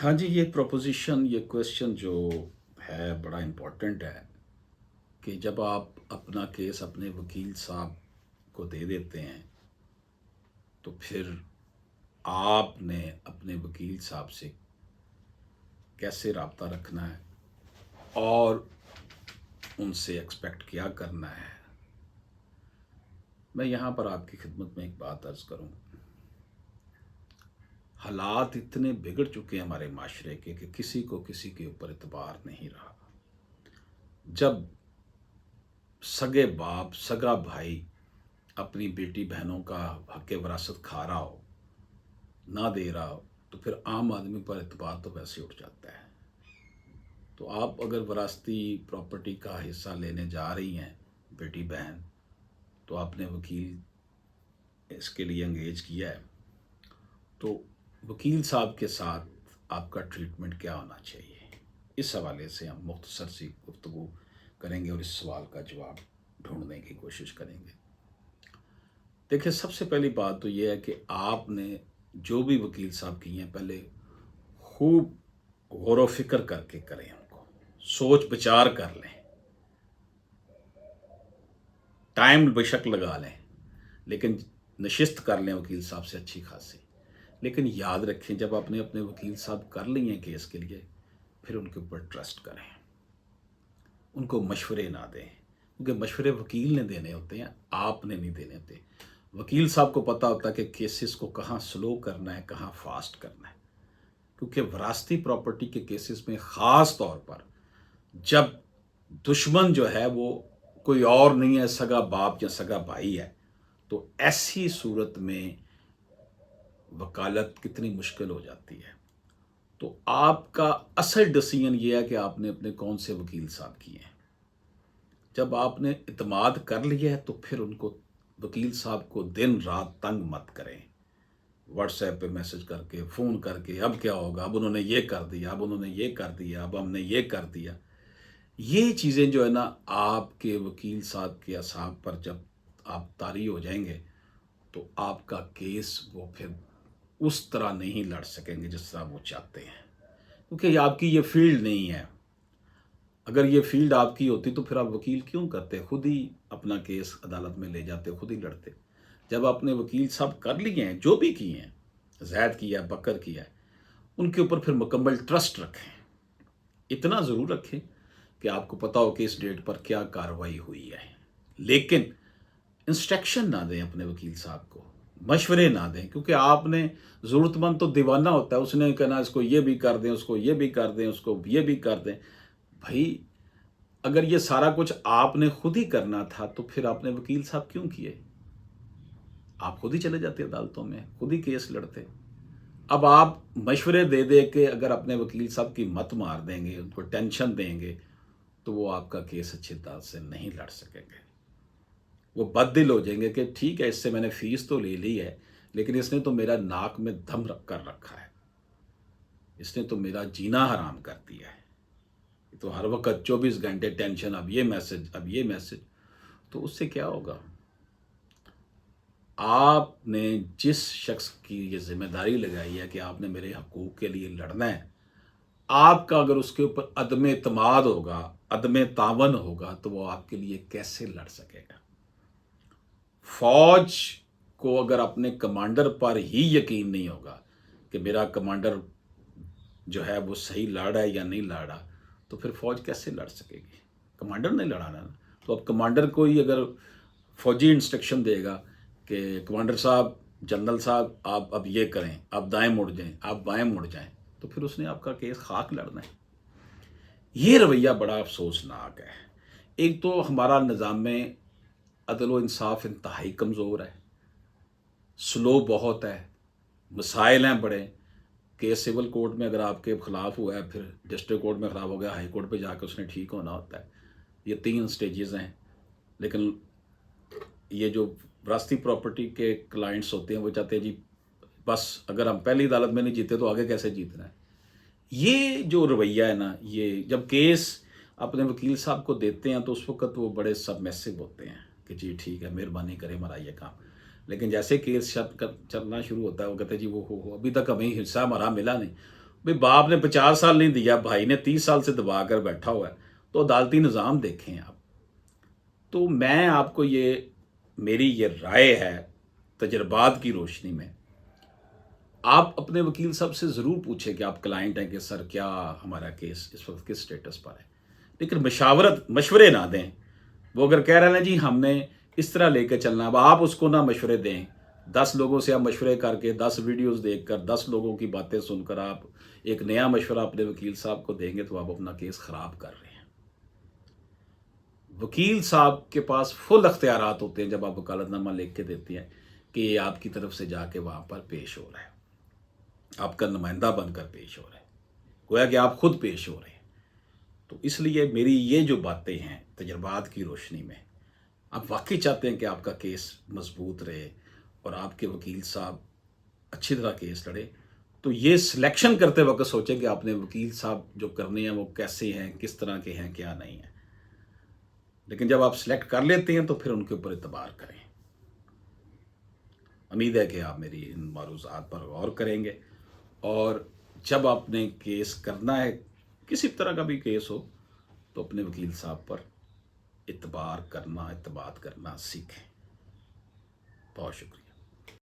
हाँ जी, ये प्रोपोज़िशन, ये क्वेश्चन जो है बड़ा इम्पोर्टेंट है कि जब आप अपना केस अपने वकील साहब को दे देते हैं, तो फिर आपने अपने वकील साहब से कैसे राब्ता रखना है और उनसे एक्सपेक्ट क्या करना है। मैं यहाँ पर आपकी खिदमत में एक बात अर्ज़ करूँ। हालात इतने बिगड़ चुके हैं हमारे माशरे के कि किसी को किसी के ऊपर एतबार नहीं रहा। जब सगे बाप, सगा भाई अपनी बेटी बहनों का हक़ वरासत खा रहा हो, ना दे रहा हो, तो फिर आम आदमी पर एतबार तो वैसे उठ जाता है। तो आप अगर वरासती प्रॉपर्टी का हिस्सा लेने जा रही हैं बेटी बहन, तो आपने वकील इसके लिए एंगेज किया है, तो वकील साहब के साथ आपका ट्रीटमेंट क्या होना चाहिए, इस हवाले से हम मुख्तसर सी गुफ्तगू करेंगे और इस सवाल का जवाब ढूंढने की कोशिश करेंगे। देखिए, सबसे पहली बात तो ये है कि आपने जो भी वकील साहब की हैं, पहले खूब गौर व फिक्र करके करें, उनको सोच विचार कर लें, टाइम बेशक लगा लें, लेकिन नशिस्त कर लें वकील साहब से अच्छी खासी। लेकिन याद रखें, जब आपने अपने वकील साहब कर लिए हैं केस के लिए, फिर उनके ऊपर ट्रस्ट करें, उनको मशवरे ना दें, क्योंकि मशवरे वकील ने देने होते हैं, आपने नहीं देने होते। वकील साहब को पता होता है कि केसेस को कहाँ स्लो करना है, कहाँ फास्ट करना है। क्योंकि वरासती प्रॉपर्टी के केसेस में ख़ास तौर पर जब दुश्मन जो है वो कोई और नहीं है, सगा बाप या सगा भाई है, तो ऐसी सूरत में वकालत कितनी मुश्किल हो जाती है। तो आपका असल डिसीजन ये है कि आपने अपने कौन से वकील साहब किए हैं। जब आपने इत्माद कर लिया है, तो फिर उनको, वकील साहब को दिन रात तंग मत करें, व्हाट्सएप पे मैसेज करके, फ़ोन करके, अब क्या होगा, अब उन्होंने ये कर दिया, अब उन्होंने ये कर दिया, अब हमने ये कर दिया। ये चीज़ें जो है ना, आपके वकील साहब के असाब पर जब आप तारी हो जाएंगे, तो आपका केस वो फिर उस तरह नहीं लड़ सकेंगे जिस तरह वो चाहते हैं, क्योंकि ये आपकी ये फील्ड नहीं है। अगर ये फील्ड आपकी होती तो फिर आप वकील क्यों करते, खुद ही अपना केस अदालत में ले जाते, खुद ही लड़ते। जब आपने वकील साहब कर लिए हैं, जो भी किए हैं, जैद किया, बकर किया है, उनके ऊपर फिर मुकम्मल ट्रस्ट रखें। इतना ज़रूर रखें कि आपको पता हो कि इस डेट पर क्या कार्रवाई हुई है। लेकिन इंस्ट्रक्शन ना दें अपने वकील साहब को, मशवरे ना दें, क्योंकि आपने, ज़रूरतमंद तो दीवाना होता है, उसने कहना इसको ये भी कर दें, उसको ये भी कर दें, उसको ये भी कर दें। भाई, अगर ये सारा कुछ आपने खुद ही करना था, तो फिर आपने वकील साहब क्यों किए? आप खुद ही चले जाते अदालतों में, खुद ही केस लड़ते। अब आप मशवरे दे दे के अगर अपने वकील साहब की मत मार देंगे, उनको टेंशन देंगे, तो वो आपका केस अच्छी तरह से नहीं लड़ सकेंगे। वो बददिल हो जाएंगे कि ठीक है, इससे मैंने फीस तो ले ली है, लेकिन इसने तो मेरा नाक में दम रख कर रखा है, इसने तो मेरा जीना हराम कर दिया है। तो हर वक्त 24 घंटे टेंशन, अब ये मैसेज, अब ये मैसेज। तो उससे क्या होगा? आपने जिस शख्स की ये जिम्मेदारी लगाई है कि आपने मेरे हकूक़ के लिए लड़ना है, आपका अगर उसके ऊपर अदम एतमाद होगा, अदम तावन होगा, तो वो आपके लिए कैसे लड़ सकेगा? फौज को अगर अपने कमांडर पर ही यकीन नहीं होगा कि मेरा कमांडर जो है वो सही लड़ रहा है या नहीं लड़ रहा, तो फिर फौज कैसे लड़ सकेगी? कमांडर ने लड़ाना ना। तो अब कमांडर को ही अगर फौजी इंस्ट्रक्शन देगा कि कमांडर साहब, जनरल साहब, आप अब ये करें, आप दाएं मुड़ जाएं, आप बाएं मुड़ जाएं, तो फिर उसने आपका केस खाक लड़ना है। ये रवैया बड़ा अफसोसनाक है। एक तो हमारा निज़ाम में अदल व इंसाफ इंतहाई कमज़ोर है, स्लो बहुत है, मसाइल हैं बड़े। केस सिविल कोर्ट में अगर आपके खिलाफ हुआ है, फिर डिस्ट्रिक्ट कोर्ट में ख़राब हो गया, हाई कोर्ट पे जाकर उसने ठीक होना होता है। ये 3 स्टेजेस हैं। लेकिन ये जो विरासती प्रॉपर्टी के क्लाइंट्स होते हैं, वो चाहते हैं जी बस अगर हम पहली अदालत में नहीं जीते तो आगे कैसे जीतना है। ये जो रवैया है ना, ये जब केस अपने वकील साहब को देते हैं, तो उस वक्त वो बड़े सबमिसिव होते हैं कि जी ठीक है, मेहरबानी करें, हमारा ये काम। लेकिन जैसे केस चलना शुरू होता है, वो कहते हैं जी वो हो अभी तक हमें हिस्सा हमारा मिला नहीं। भाई बाप ने 50 साल नहीं दिया, भाई ने 30 साल से दबा कर बैठा हुआ है, तो अदालती निज़ाम देखें आप। तो मैं आपको मेरी ये राय है तजर्बात की रोशनी में, आप अपने वकील साहब से ज़रूर पूछें कि आप क्लाइंट हैं कि सर क्या हमारा केस इस वक्त किस स्टेटस पर है, लेकिन मशवरे ना दें। वो अगर कह रहे हैं ना जी हमने इस तरह लेकर चलना, अब आप उसको ना मशवरे दें। 10 लोगों से आप मशवरे करके 10 वीडियोस देखकर 10 लोगों की बातें सुनकर आप एक नया मशवरा अपने वकील साहब को देंगे तो आप अपना केस ख़राब कर रहे हैं। वकील साहब के पास फुल अख्तियारात होते हैं जब आप वकालतनामा लिख के देते हैं कि ये आपकी तरफ से जाके वहाँ पर पेश हो रहा है, आपका नुमाइंदा बनकर पेश हो रहा है, गोया कि आप खुद पेश हो रहे हैं। तो इसलिए मेरी ये जो बातें हैं तजर्बात की रोशनी में, आप वाकई चाहते हैं कि आपका केस मजबूत रहे और आपके वकील साहब अच्छी तरह केस लड़े, तो ये सिलेक्शन करते वक्त सोचें कि आपने वकील साहब जो करने हैं वो कैसे हैं, किस तरह के हैं, क्या नहीं है। लेकिन जब आप सिलेक्ट कर लेते हैं तो फिर उनके ऊपर इतबार करें। उम्मीद है कि आप मेरी इन मारूज़ात पर गौर करेंगे, और जब आपने केस करना है, किसी तरह का भी केस हो, तो अपने वकील साहब पर इतबार करना, इत्मीनान करना सीखें। बहुत शुक्रिया।